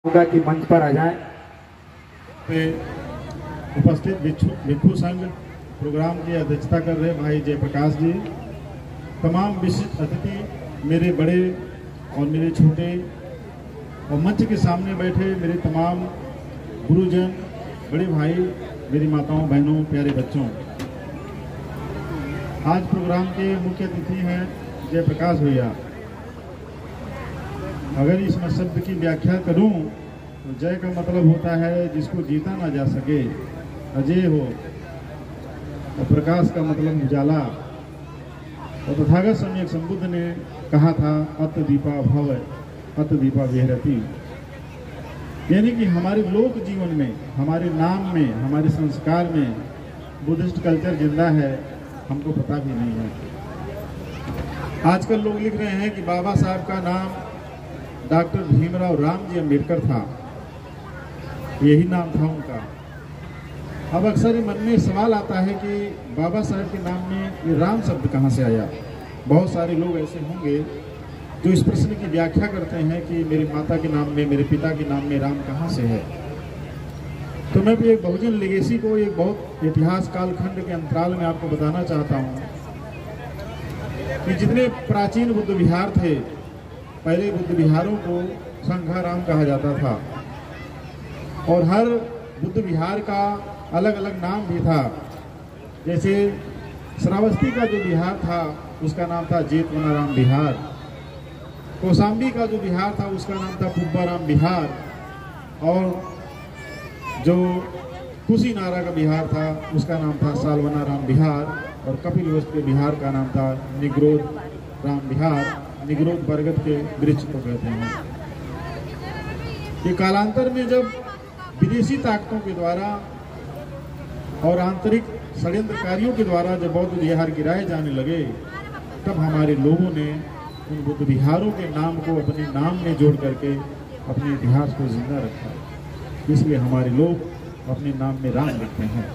होगा कि मंच पर आ जाए। उपस्थित भिक्षु संघ प्रोग्राम की अध्यक्षता कर रहे भाई जयप्रकाश जी, तमाम विशिष्ट अतिथि, मेरे बड़े और मेरे छोटे और मंच के सामने बैठे मेरे तमाम गुरुजन, बड़े भाई, मेरी माताओं, बहनों, प्यारे बच्चों। आज प्रोग्राम के मुख्य अतिथि हैं जयप्रकाश भैया। अगर इसमें शब्द की व्याख्या करूं तो जय का मतलब होता है जिसको जीता ना जा सके, अजय हो, और प्रकाश का मतलब उजाला। और तथागत सम्यक संबुद्ध ने कहा था अत दीपा भव अत दीपा विहरती, यानी कि हमारे लोक जीवन में, हमारे नाम में, हमारे संस्कार में बुद्धिस्ट कल्चर जिंदा है, हमको पता भी नहीं है। आजकल लोग लिख रहे हैं कि बाबा साहब का नाम डॉक्टर भीमराव रामजी अम्बेडकर था, यही नाम था उनका। अब अक्सर मन में सवाल आता है कि बाबा साहब के नाम में ये राम शब्द कहाँ से आया। बहुत सारे लोग ऐसे होंगे जो इस प्रश्न की व्याख्या करते हैं कि मेरी माता के नाम में, मेरे पिता के नाम में राम कहाँ से है। तो मैं भी एक बहुजन लेगेसी को एक बहुत इतिहास कालखंड के अंतराल में आपको बताना चाहता हूँ कि जितने प्राचीन बुद्ध विहार थे, पहले बुद्ध विहारों को संघाराम कहा जाता था और हर बुद्ध विहार का अलग अलग नाम भी था। जैसे श्रावस्ती का जो विहार था उसका नाम था जेतवनाराम विहार, कौशाम्बी का जो विहार था उसका नाम था पुब्बाराम विहार, और जो कुशीनारा का विहार था उसका नाम था सालवनाराम विहार, और कपिलवस्तु के विहार का नाम था निग्रोध राम विहार। निग्रोध बरगद के वृक्ष को कहते हैं। ये कालांतर में जब विदेशी ताकतों के द्वारा और आंतरिक षड्यंत्रकारियों के द्वारा जब बौद्ध विहार गिराए जाने लगे, तब हमारे लोगों ने उन बुद्ध विहारों के नाम को अपने नाम में जोड़ करके अपने इतिहास को जिंदा रखा। इसलिए हमारे लोग अपने नाम में राम लिखते हैं।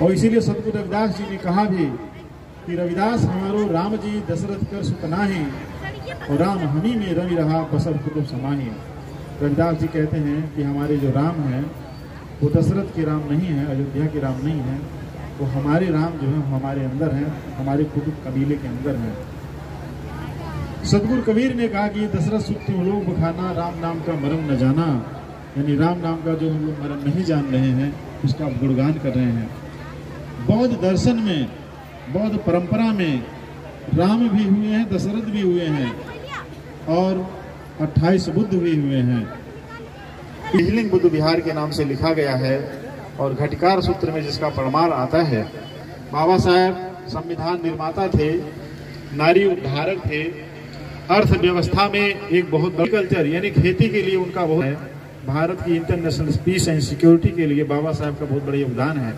और इसीलिए सतगुरु रविदास जी ने कहा भी कि रविदास हमारो राम जी दशरथ कर सुतनाही, और राम हमी में रवि रहा बसर कुतुब समाही। रविदास जी कहते हैं कि हमारे जो राम हैं वो दशरथ के राम नहीं है, अयोध्या के राम नहीं है, वो हमारे राम जो है हमारे अंदर हैं, हमारे कुतुब कबीले के अंदर हैं। सतगुरु कबीर ने कहा कि दशरथ सुत लोग बखाना, राम नाम का मरम न जाना, यानी राम नाम का जो हम लोग मरम नहीं जान रहे हैं उसका गुणगान कर रहे हैं। बौद्ध दर्शन में, बौद्ध परंपरा में राम भी हुए हैं, दशरथ भी हुए हैं, और 28 बुद्ध भी हुए हैं। हिलिंग बुद्ध विहार के नाम से लिखा गया है, और घटिकार सूत्र में जिसका प्रमाण आता है। बाबा साहब संविधान निर्माता थे, नारी उद्धारक थे, अर्थव्यवस्था में एक बहुत बड़ी कल्चर यानी खेती के लिए उनका बहुत है। भारत की इंटरनेशनल पीस एंड सिक्योरिटी के लिए बाबा साहब का बहुत बड़ा योगदान है।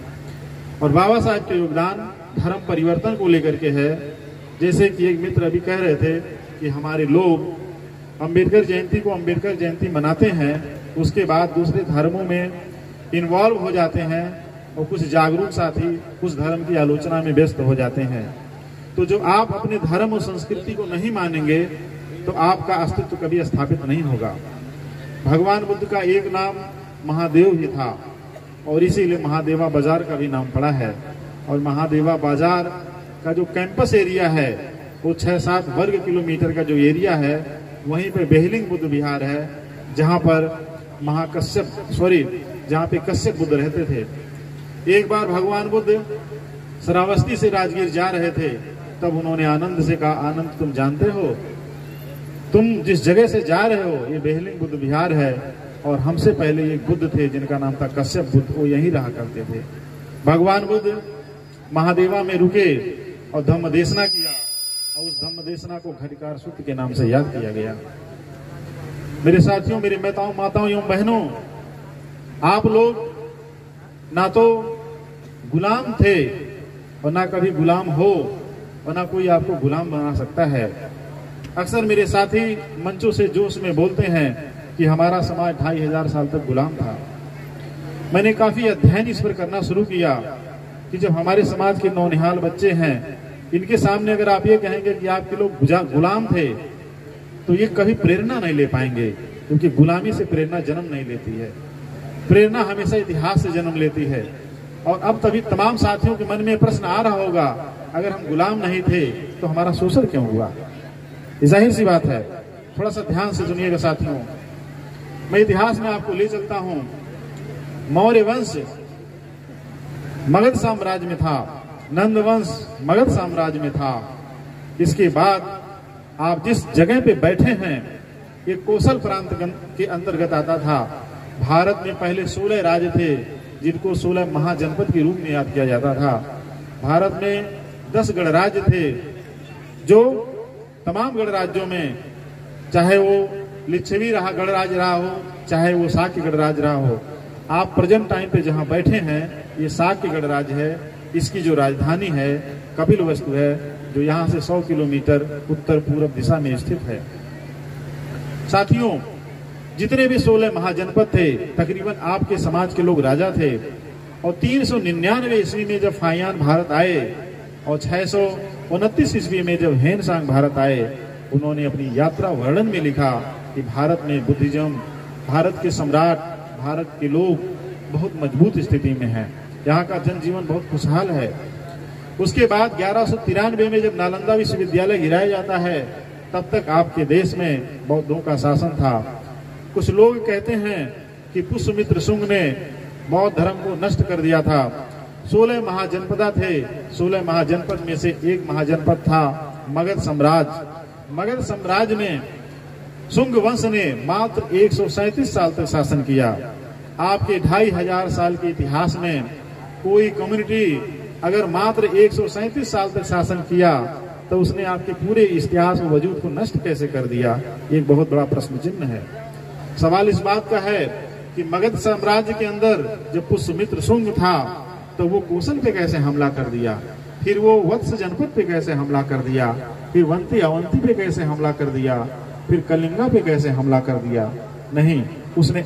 और बाबा साहब का योगदान धर्म परिवर्तन को लेकर के है। जैसे कि एक मित्र अभी कह रहे थे कि हमारे लोग अंबेडकर जयंती को अंबेडकर जयंती मनाते हैं, उसके बाद दूसरे धर्मों में इन्वॉल्व हो जाते हैं, और कुछ जागरूक साथी उस धर्म की आलोचना में व्यस्त हो जाते हैं। तो जो आप अपने धर्म और संस्कृति को नहीं मानेंगे तो आपका अस्तित्व कभी स्थापित नहीं होगा। भगवान बुद्ध का एक नाम महादेव ही था, और इसीलिए महादेवा बाजार का भी नाम पड़ा है। और महादेवा बाजार का जो कैंपस एरिया है वो 6-7 वर्ग किलोमीटर का जो एरिया है, वहीं पे बेहलिंग बुद्ध विहार है, जहाँ पर जहाँ पे कश्यप बुद्ध रहते थे। एक बार भगवान बुद्ध श्रावस्ती से राजगीर जा रहे थे, तब उन्होंने आनंद से कहा, आनंद तुम जानते हो, तुम जिस जगह से जा रहे हो ये बेहलिंग बुद्ध विहार है, और हमसे पहले एक बुद्ध थे जिनका नाम था कश्यप बुद्ध, वो यहीं रहा करते थे। भगवान बुद्ध महादेवा में रुके और धम्म देशना किया, और उस धम्म देशना को घटिकार सूत्र के नाम से याद किया गया। मेरे साथियों, मेरी माताओं एवं बहनों, आप लोग ना तो गुलाम थे और ना कभी गुलाम हो, और ना कोई आपको गुलाम बना सकता है। अक्सर मेरे साथी मंचों से जोश में बोलते हैं कि हमारा समाज 2500 साल तक गुलाम था। मैंने काफी अध्ययन इस पर करना शुरू किया कि जब हमारे समाज के नौनिहाल बच्चे हैं, इनके सामने अगर आप ये कहेंगे कि आपके लोग गुलाम थे, तो ये कभी प्रेरणा नहीं ले पाएंगे। क्योंकि गुलामी से प्रेरणा जन्म नहीं लेती है, प्रेरणा हमेशा इतिहास से जन्म लेती है। और अब तभी तमाम साथियों के मन में प्रश्न आ रहा होगा, अगर हम गुलाम नहीं थे तो हमारा शोषण क्यों हुआ? ये जाहिर सी बात है। थोड़ा सा ध्यान से सुनिएगा साथियों, मैं इतिहास में आपको ले चलता हूं। मौर्य वंश मगध साम्राज्य में था, नंद वंश मगध साम्राज्य में था। इसके बाद आप जिस जगह पे बैठे हैं ये कोसल प्रांत के अंतर्गत आता था। भारत में पहले 16 राज्य थे जिनको 16 महाजनपद के रूप में याद किया जाता था। भारत में 10 गणराज्य थे, जो तमाम गणराज्यों में, चाहे वो लिच्छवी गणराज्य रहा हो, चाहे वो शाक्य गणराज्य रहा हो, आप प्रेजेंट टाइम पे जहां बैठे हैं ये शाक्य गणराज्य है। इसकी जो राजधानी है कपिलवस्तु है, जो यहाँ से 100 किलोमीटर उत्तर पूर्व दिशा में स्थित है। साथियों, जितने भी 16 महाजनपद थे, तकरीबन आपके समाज के लोग राजा थे। और 399 ईस्वी में जब फाहियान भारत आए और 629 ईस्वी में जब हेनसांग भारत आए, उन्होंने अपनी यात्रा वर्णन में लिखा कि भारत में बुद्धिज्म, भारत के सम्राट, भारत के लोग बहुत मजबूत स्थिति में हैं, यहाँ का जनजीवन बहुत खुशहाल है। उसके बाद 1193 में जब नालंदा विश्वविद्यालय गिराया जाता है, तब तक आपके देश में बौद्धों का शासन था। कुछ लोग कहते हैं कि पुष्यमित्र शुंग ने बौद्ध धर्म को नष्ट कर दिया था। 16 महाजनपद थे, 16 महाजनपद में से एक महाजनपद था मगध साम्राज्य। मगध साम्राज्य में शुंग वंश ने मात्र 137 साल तक शासन किया। आपके 2500 साल के इतिहास में कोई कम्युनिटी अगर मात्र 137 साल तक शासन किया तो उसने आपके पूरे इतिहास और वजूद को नष्ट कैसे कर दिया? एक बहुत बड़ा प्रश्न चिन्ह है। सवाल इस बात का है कि मगध साम्राज्य के अंदर जब पुष्यमित्र शुंग था तो वो कोसल पे कैसे हमला कर दिया, फिर वो वत्स जनपद पे कैसे हमला कर दिया, फिर वंती अवंती पे कैसे हमला कर दिया, फिर कलिंगा पे कैसे हमला कर दिया? नहीं, उसने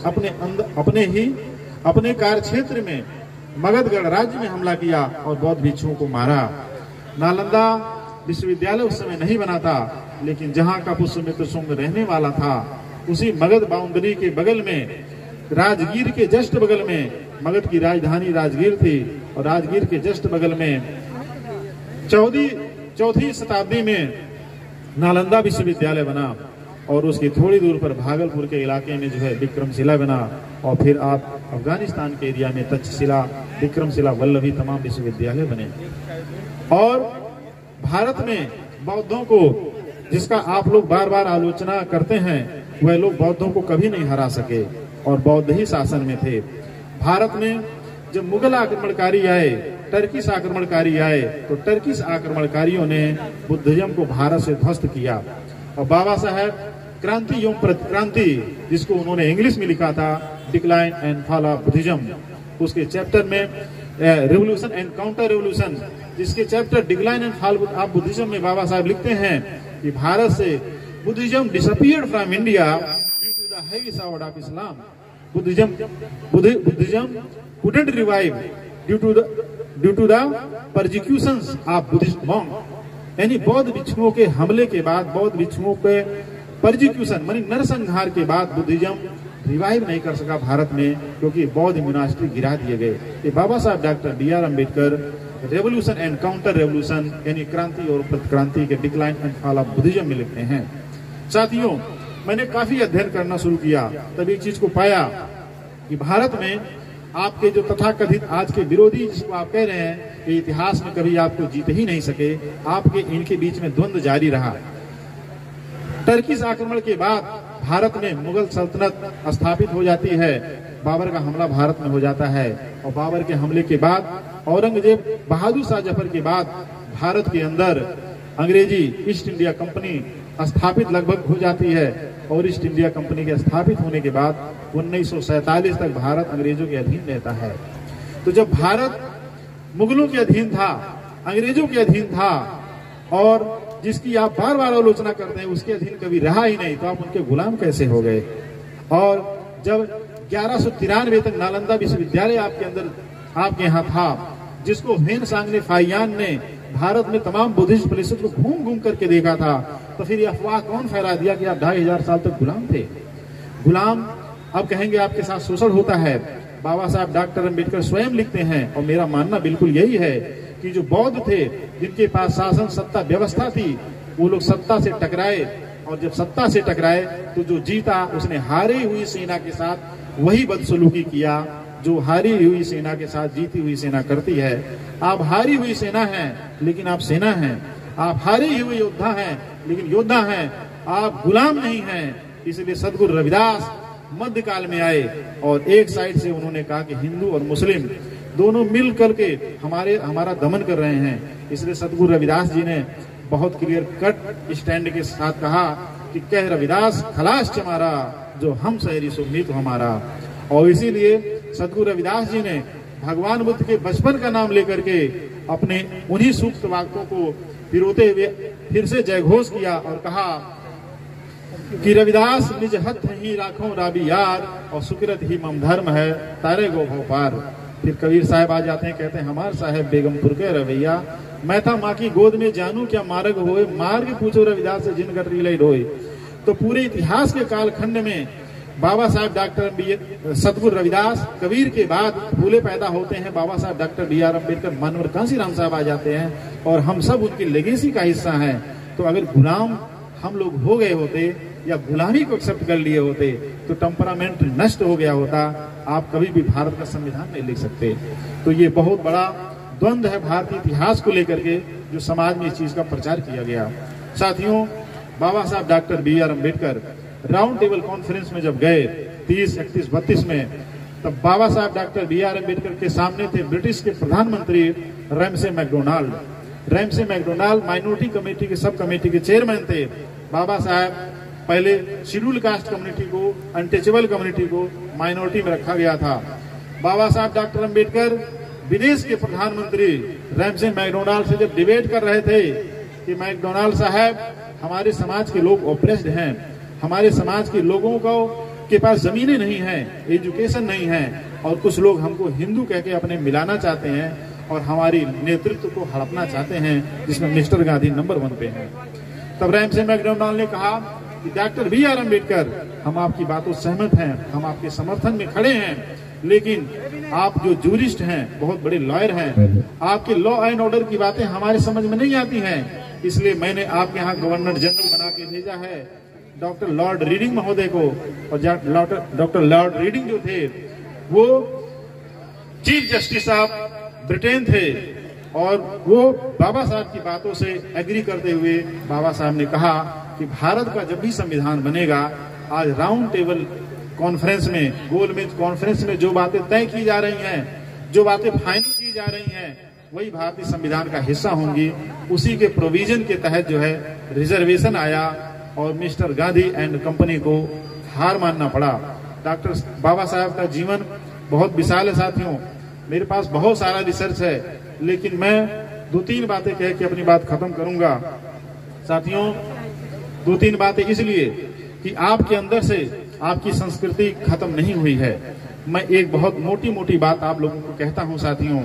अपने कार्य क्षेत्र में मगध गणराज्य में हमला किया और बौद्ध भिक्षुओं को मारा। नालंदा विश्वविद्यालय उस समय नहीं बना था, लेकिन जहां का पुष्यमित्र शुंग रहने वाला था उसी मगध बाउंड्री के बगल में, राजगीर के जस्ट बगल में, मगध की राजधानी राजगीर थी और राजगीर के जस्ट बगल में 14वीं शताब्दी में नालंदा विश्वविद्यालय बना और उसकी थोड़ी दूर पर भागलपुर के इलाके में जो है विक्रमशिला बना और फिर आप अफगानिस्तान के एरिया में तक्षशिला, विक्रमशिला, वल्लभी तमाम विश्वविद्यालय बने। और भारत में बौद्धों को, जिसका आप लोग बार बार आलोचना करते हैं, वह लोग बौद्धों को कभी नहीं हरा सके और बौद्ध ही शासन में थे। भारत में जब मुगल आक्रमणकारी आए, टर्किश आक्रमणकारी आए, तो टर्किश आक्रमणकारियों ने बुद्धिज्म को भारत से ध्वस्त किया और बाबा साहब क्रांति एवं प्रतिक्रांति, जिसको उन्होंने इंग्लिश में लिखा था decline and fall of Buddhism, उसके चैप्टर में रेवोल्यूशन एंड काउंटर रेवोल्यूशन, जिसके chapter decline and fall of Buddhism में बाबा साहब लिखते हैं कि भारत से Buddhism disappeared from India due to the heavy sword of Islam. बुद्धिज्म couldn't revive due to the persecutions of Buddhist monk। यानी बौद्ध भिक्षुओं के हमले के बाद, बौद्ध भिक्षुओं के परजिक्यूशन मानी नरसंहार के बाद बुद्धिज्म रिवाइव नहीं कर सका भारत में, क्योंकि बौद्ध यूनिवर्सिटी गिरा दिए गए। ये बाबा साहब doctor B.R. Ambedkar revolution and counter revolution यानी क्रांति और प्रतिक्रांति के decline and fall of Buddhism में लिखते हैं। साथियों, मैंने काफी अध्ययन करना शुरू किया, तब एक चीज को पाया कि भारत में आपके जो तथाकथित आज के विरोधी, जिसको आप कह रहे हैं कि इतिहास में कभी आपको जीत ही नहीं सके, आपके इनके बीच में द्वंद्व जारी रहा। टर्किश आक्रमण के बाद भारत में मुगल सल्तनत स्थापित हो जाती है, बाबर का हमला भारत में हो जाता है और बाबर के हमले के बाद औरंगजेब बहादुर शाह जफर के बाद भारत के अंदर अंग्रेजी ईस्ट इंडिया कंपनी स्थापित लगभग हो जाती है और ईस्ट इंडिया कंपनी के स्थापित होने के बाद 1947 तक भारत अंग्रेजों के अधीन रहता है। तो जब भारत मुगलों के अधीन था, अंग्रेजों के अधीन था और जिसकी आप बार बार आलोचना करते हैं उसके अधीन कभी रहा ही नहीं, तो आप उनके गुलाम कैसे हो गए? और जब 1193 तक नालंदा विश्वविद्यालय आपके यहाँ था, जिसको हेनसांग ने, फाहियान ने भारत में तमाम बुद्धिस्ट प्लेसेस को घूम घूम करके देखा था, तो फिर यह अफवाह कौन फैला दिया कि आप 2500 साल तक गुलाम थे? गुलाम अब कहेंगे आपके साथ शोषण होता है। बाबा साहब डॉक्टर अम्बेडकर स्वयं लिखते हैं, और मेरा मानना बिल्कुल यही है कि जो बौद्ध थे, जिनके पास शासन सत्ता व्यवस्था थी, वो लोग सत्ता से टकराए, और जब सत्ता से टकराए तो जो जीता उसने हारी हुई सेना के साथ वही बदसलूकी किया जो हारी हुई सेना के साथ जीती हुई सेना करती है। आप हारी हुई सेना हैं लेकिन आप सेना हैं, आप हारे हुए योद्धा हैं लेकिन योद्धा हैं, आप गुलाम नहीं हैं। इसलिए सदगुरु रविदास मध्यकाल में आए और एक साइड से उन्होंने कहा कि हिंदू और मुस्लिम दोनों मिल करके हमारा दमन कर रहे हैं। इसलिए सदगुरु रविदास जी ने बहुत क्लियर कट स्टैंड के साथ कहा कि कह रविदास खलास चमारा, जो हम शहरी सो मीत हमारा। और इसीलिए सदगुरु रविदास जी ने भगवान बुद्ध के बचपन का नाम लेकर के अपने उन्हीं सूक्त वाक्यों को पिरोते हुए फिर से जयघोष किया और कहा कि रविदास निज हथ ही राखों राबी यार, और सुकृत ही मम धर्म है तारे गो भव पार। फिर कबीर साहब आ जाते हैं, कहते हैं हमार साहेब बेगमपुर के रवैया, मैं था माँ की गोद में जानू क्या मार्ग होए, मार्ग पूछो रविदास से जिन कर रीले ढोए। तो पूरे इतिहास के कालखंड में बाबा साहब डॉक्टर सदगुरु रविदास, कबीर के बाद फूले पैदा होते हैं बाबा साहब डॉक्टर B.R. अम्बेडकर, मानवर कांसीराम साहब आ जाते हैं, और हम सब उनकी लेगेसी का हिस्सा हैं। तो अगर गुलाम हम लोग हो गए होते या गुलामी को एक्सेप्ट कर लिए होते तो टेम्परामेंट नष्ट हो गया होता, आप कभी भी भारत का संविधान नहीं लिख सकते। तो ये बहुत बड़ा द्वंद्व है भारतीय इतिहास को लेकर के, जो समाज में इस चीज का प्रचार किया गया। साथियों, बाबा साहब doctor B.R. Ambedkar round table conference में जब गए 30, 31, 32 में, तब बाबा साहब डॉक्टर B.R. अम्बेडकर के सामने थे ब्रिटिश के प्रधानमंत्री Ramsay MacDonald. Ramsay MacDonald minority committee के सब कमेटी के चेयरमैन थे। बाबा साहब पहले शेड्यूल कास्ट कम्युनिटी को, अनटचेबल कम्युनिटी को माइनॉरिटी में रखा गया था। बाबा साहब डॉक्टर अम्बेडकर विदेश के प्रधानमंत्री रैमसे मैकडोनाल्ड से जब डिबेट कर रहे थे कि मैकडोनाल्ड साहब, हमारे समाज के लोग ऑप्रेस्ड हैं, हमारे समाज के लोगों को के पास जमीनें नहीं हैं, एजुकेशन नहीं है, और कुछ लोग हमको हिंदू कह के अपने मिलाना चाहते हैं और हमारी नेतृत्व को हड़पना चाहते हैं, जिसमें मिस्टर गांधी नंबर 1 पे हैं। तब रैमसे मैकडोनाल्ड ने कहा कि डॉक्टर B.R. अम्बेडकर, हम आपकी बातों से सहमत हैं, हम आपके समर्थन में खड़े हैं, लेकिन आप जो जूरिस्ट हैं, बहुत बड़े लॉयर हैं, आपके लॉ एंड ऑर्डर की बातें हमारे समझ में नहीं आती हैं, इसलिए मैंने आपके यहाँ गवर्नर जनरल बना के भेजा है डॉक्टर लॉर्ड रीडिंग महोदय को। और डॉक्टर लॉर्ड रीडिंग जो थे वो चीफ जस्टिस ऑफ ब्रिटेन थे, और वो बाबा साहब की बातों से एग्री करते हुए बाबा साहब ने कहा कि भारत का जब भी संविधान बनेगा, आज राउंड टेबल कॉन्फ्रेंस में, गोलमेज कॉन्फ्रेंस में जो बातें तय की जा रही हैं, जो बातें फाइनल की जा रही हैं, वही भारतीय संविधान का हिस्सा होंगी। उसी के प्रोविजन के तहत जो है रिजर्वेशन आया और मिस्टर गांधी एंड कंपनी को हार मानना पड़ा। डॉक्टर बाबा साहब का जीवन बहुत विशाल है साथियों, मेरे पास बहुत सारा रिसर्च है, लेकिन मैं 2-3 बातें कह के अपनी बात खत्म करूंगा। साथियों, 2-3 बातें इसलिए कि आपके अंदर से आपकी संस्कृति खत्म नहीं हुई है। मैं एक बहुत मोटी मोटी बात आप लोगों को कहता हूं साथियों,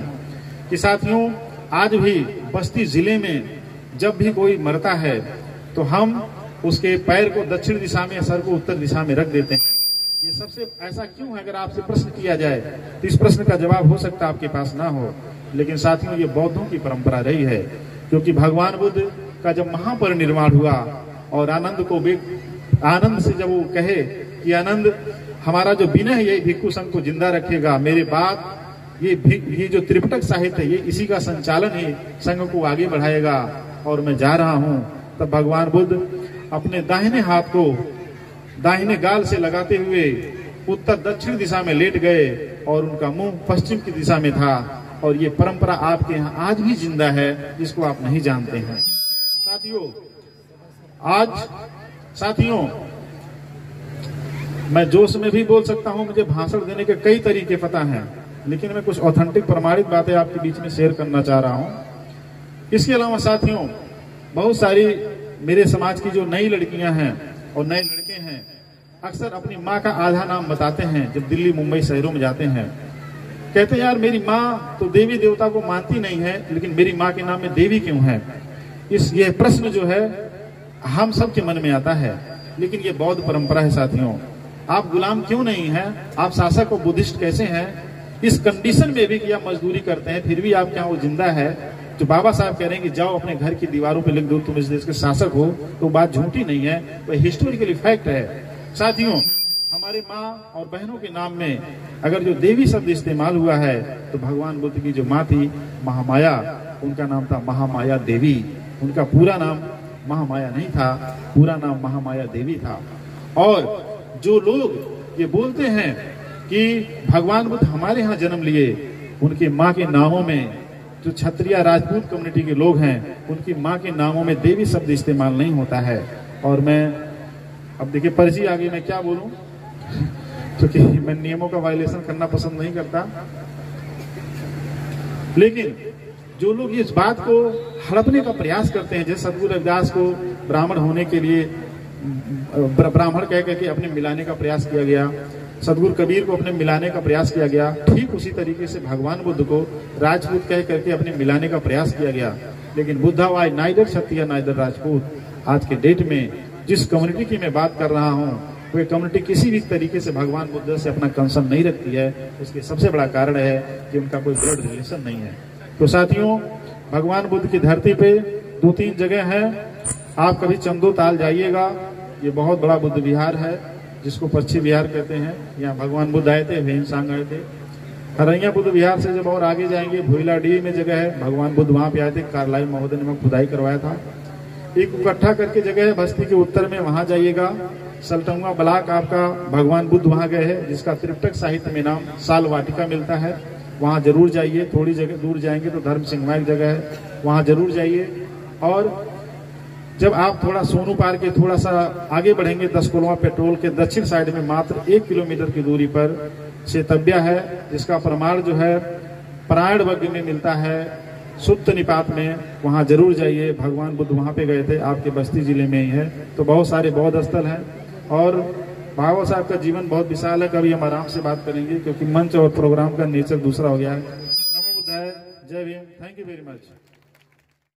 कि साथियों आज भी बस्ती जिले में जब भी कोई मरता है तो हम उसके पैर को दक्षिण दिशा में, सर को उत्तर दिशा में रख देते हैं। ये सबसे ऐसा क्यों है? अगर आपसे प्रश्न किया जाए तो इस प्रश्न का जवाब हो सकता है आपके पास ना हो, लेकिन साथियों ये बौद्धों की परंपरा रही है। क्योंकि भगवान बुद्ध का जब महापरिनिर्वाण हुआ और आनंद से जब वो कहे कि आनंद, हमारा जो विनय है ये भिक्षु संघ को जिंदा रखेगा, मेरे बाद ये जो त्रिपिटक साहित्य है ये इसी का संचालन ही संघ को आगे बढ़ाएगा और मैं जा रहा हूं, तब भगवान बुद्ध अपने दाहिने हाथ को दाहिने गाल से लगाते हुए उत्तर दक्षिण दिशा में लेट गए और उनका मुंह पश्चिम की दिशा में था। और ये परंपरा आपके यहाँ आज भी जिंदा है, जिसको आप नहीं जानते हैं। साथियों मैं जोश में भी बोल सकता हूं, मुझे भाषण देने के कई तरीके पता हैं, लेकिन मैं कुछ ऑथेंटिक प्रमाणित बातें आपके बीच में शेयर करना चाह रहा हूं। इसके अलावा साथियों, बहुत सारी मेरे समाज की जो नई लड़कियां हैं और नए लड़के हैं, अक्सर अपनी माँ का आधा नाम बताते हैं जब दिल्ली मुंबई शहरों में जाते हैं। कहते हैं यार मेरी माँ तो देवी देवता को मानती नहीं है, लेकिन मेरी माँ के नाम में देवी क्यों है? ये प्रश्न जो है हम सबके मन में आता है, लेकिन ये बौद्ध परंपरा है साथियों। आप गुलाम क्यों नहीं हैं, आप शासक और बुद्धिस्ट कैसे हैं, इस कंडीशन में भी कि आप मजदूरी करते हैं फिर भी आप क्या वो जिंदा है। जो बाबा साहब कह रहे हैं कि जाओ अपने घर की दीवारों पे लिख दो तुम इस देश के शासक हो, तो बात झूठी नहीं है, वह हिस्टोरिकली फैक्ट है। साथियों, हमारे माँ और बहनों के नाम में अगर जो देवी शब्द इस्तेमाल हुआ है तो भगवान बुद्ध की जो माँ थी महामाया, उनका नाम था महामाया देवी। उनका पूरा नाम महामाया नहीं था, पूरा नाम महामाया देवी था। और जो लोग ये बोलते हैं कि भगवान बुद्ध हमारे यहाँ जन्म लिए, उनकी माँ के नामों में जो क्षत्रिय राजपूत कम्युनिटी के लोग हैं उनकी माँ के नामों में देवी शब्द इस्तेमाल नहीं होता है। और मैं अब देखिए पर्ची आगे मैं क्या बोलूं, क्योंकि मैं नियमों का वायलेशन करना पसंद नहीं करता, लेकिन जो लोग इस बात को हड़पने का प्रयास करते हैं, जैसे सदगुरु रविदास को ब्राह्मण होने के लिए ब्राह्मण कह करके अपने मिलाने का प्रयास किया गया, सदगुरु कबीर को अपने मिलाने का प्रयास किया गया, ठीक उसी तरीके से भगवान बुद्ध को राजपूत कह करके अपने मिलाने का प्रयास किया गया। लेकिन बुद्धा वाई नाइदर क्षत्रिय नाइदर राजपूत। आज के डेट में जिस कम्युनिटी की मैं बात कर रहा हूँ वह कम्युनिटी किसी भी तरीके से भगवान बुद्ध से अपना कंसर्न नहीं रखती है। उसके सबसे बड़ा कारण है कि उनका कोई ब्लड रिलेशन नहीं है। तो साथियों, भगवान बुद्ध की धरती पे 2-3 जगह है, आप कभी चंदो ताल जाइएगा, ये बहुत बड़ा बुद्ध विहार है जिसको पक्षी विहार कहते हैं। यहाँ भगवान बुद्ध आए थे, भेनसांग आए थे। हरैया बुद्ध विहार से जब और आगे जाएंगे भोइलाडीह में जगह है, भगवान बुद्ध वहां पे आए थे, कार्लाइल महोदय ने वहां खुदाई करवाया था। एक इकट्ठा करके जगह है बस्ती के उत्तर में, वहां जाइएगा। सलटंगा ब्लॉक आपका भगवान बुद्ध वहां गए हैं, जिसका त्रिपिटक साहित्य में नाम साल वाटिका मिलता है, वहां जरूर जाइए। थोड़ी जगह दूर जाएंगे तो धर्म सिंह एक जगह है, वहां जरूर जाइए। और जब आप थोड़ा सोनू पार के थोड़ा सा आगे बढ़ेंगे 10 कोलवा पेट्रोल के दक्षिण साइड में मात्र 1 किलोमीटर की दूरी पर शेतव्या है, जिसका प्रमाण जो है परायण वर्ग में मिलता है, सुत्त निपात में, वहां जरूर जाइए। भगवान बुद्ध वहां पे गए थे, आपके बस्ती जिले में ही है। तो बहुत सारे बौद्ध स्थल हैं और बाबा साहब का जीवन बहुत विशाल है, कभी हम आराम से बात करेंगे क्योंकि मंच और प्रोग्राम का नेचर दूसरा हो गया है। नमो बुद्धाय, जय Bhim, thank you very much.